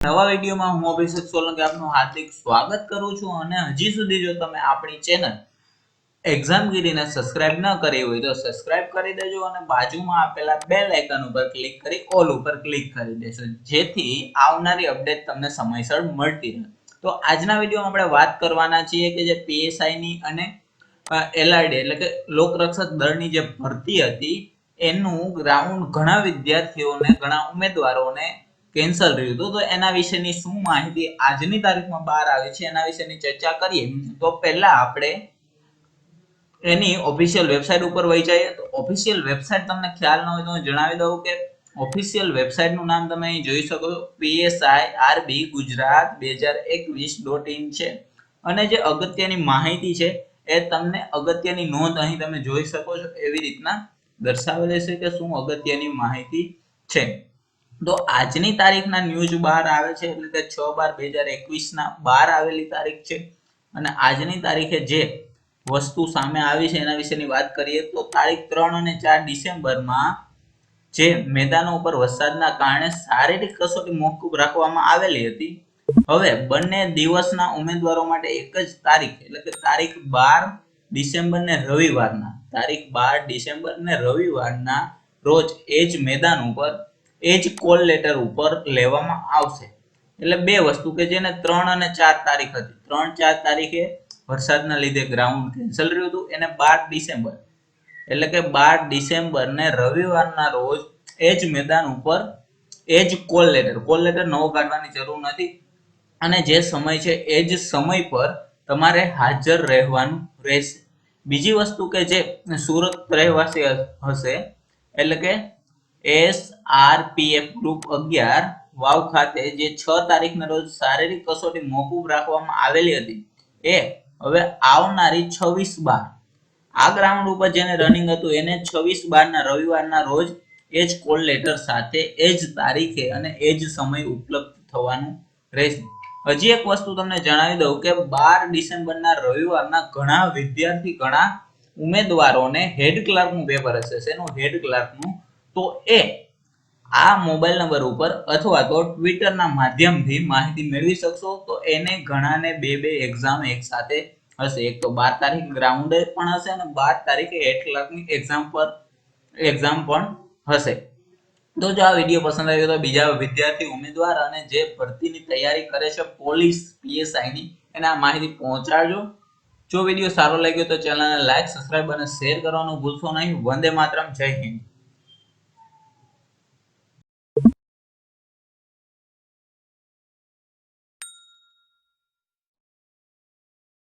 નવા વિડીયોમાં હું અભિષેક સોલંકી આપનું હાર્દિક સ્વાગત કરું છું અને હજી સુધી જો તમે આપણી ચેનલ એક્ઝામગીરીને સબસ્ક્રાઇબ ન કરી હોય તો સબસ્ક્રાઇબ કરી દેજો અને બાજુમાં આપેલા બેલ આઇકન ઉપર ક્લિક કરી ઓલ ઉપર ક્લિક કરી દેજો જેથી આવનારી અપડેટ તમને સમયસર મળતી રહે। તો આજના વિડીયોમાં આપણે વાત કરવાના છીએ કે જે પીએસઆઈ ની અને એલઆરડી એટલે કે લોકરક્ષક દળની જે ભરતી હતી એનું ગ્રાઉન્ડ ઘણા વિદ્યાર્થીઓને ઘણા ઉમેદવારોને કેન્સલ રહ્યું હતું। તો એના વિશેની શું માહિતી આજની તારીખમાં બહાર આવી છે એના વિશેની ચર્ચા કરીએ તો પહેલા આપણે એની ઓફિશિયલ વેબસાઇટ ઉપર વહી જઈએ। તો ઓફિશિયલ વેબસાઇટ તમને ખ્યાલ ન હોય તો હું જણાવી દઉં કે ઓફિશિયલ વેબસાઇટનું નામ તમે અહીં જોઈ શકો છો psirb.gujarat2021.in છે અને જે અગત્યની માહિતી છે એ તમને અગત્યની નોંધ અહીં તમે જોઈ શકો છો એવી રીતના દર્શાવેલી છે કે શું અગત્યની માહિતી છે। તો આજની તારીખના ન્યૂઝ બહાર આવે છે એટલે કે 6/12/2021 ના બહાર આવેલી તારીખ છે અને આજની તારીખે જે વસ્તુ સામે આવી છે એના વિશેની વાત કરીએ તો તારીખ 3 અને 4 ડિસેમ્બરમાં જે મેદાનો ઉપર વરસાદના કારણે શારીરિક કસોટી મોકૂફ રાખવામાં આવેલી હતી હવે બંને દિવસના ઉમેદવારો માટે એક જ તારીખ એટલે કે તારીખ 12 ડિસેમ્બર ને રવિવારના રોજ એ જ મેદાન ઉપર એ જ કોલ લેટર ઉપર લેવામાં આવશે। એટલે બે વસ્તુ કે જેને 3 અને 4 તારીખ હતી 3-4 તારીખે વરસાદના લીધે ગ્રાઉન્ડ કેન્સલ રહ્યું હતું એને 12 ડિસેમ્બર એટલે કે 12 ડિસેમ્બર ને રવિવારના રોજ એ જ મેદાન ઉપર એ જ કોલ લેટર નવો કાઢવાની જરૂર નથી અને જે સમય છે એ જ સમય પર તમારે હાજર રહેવાનું રહેશે। બીજી વસ્તુ કે જે સુરત રહેવાસી હશે એટલે કે SRPF ગ્રુપ 11 વાવ ખાતે જે 6 તારીખના રોજ શારીરિક કસોટી મોકૂફ રાખવામાં આવેલી હતી એ હવે આવનારી 26/12 આ ગ્રાઉન્ડ ઉપર જેને રનિંગ હતું એને 26/12 ના રવિવારના રોજ એ જ કોલ લેટર સાથે એ જ તારીખે અને એ જ સમય ઉપલબ્ધ થવાનું રહેશે। હજી એક વસ્તુ તમને જણાવી દઉં કે 12 ડિસેમ્બરના રવિવારના ઘણા વિદ્યાર્થી ઘણા ઉમેદવારોને હેડ ક્લાર્કનું પેપર હશે શેનું હેડ ક્લાર્કનું તો એ આ મોબાઈલ નંબર ઉપર અથવા તો ટ્વિટરના માધ્યમથી માહિતી મેળવી શકશો। તો એને ઘણાને બે એક્ઝામ એક સાથે હશે એક તો 12 તારીખ ગ્રાઉન્ડ પણ હશે અને 12 તારીખે હેડ ક્લાર્કની એક્ઝામ પણ હશે। તો જો આ વિડીયો પસંદ આવ્યો તો બીજા વિદ્યાર્થી ઉમેદવાર અને જે ભરતીની તૈયારી કરે છે પોલીસ પીએસઆઈ ની એને આ માહિતી પહોંચાડજો। જો વિડીયો સારો લાગ્યો તો ચેનલને લાઈક સબસ્ક્રાઇબ અને શેર કરવાનું ભૂલશો નહીં। વંદે માતરમ, જય હિન્દ।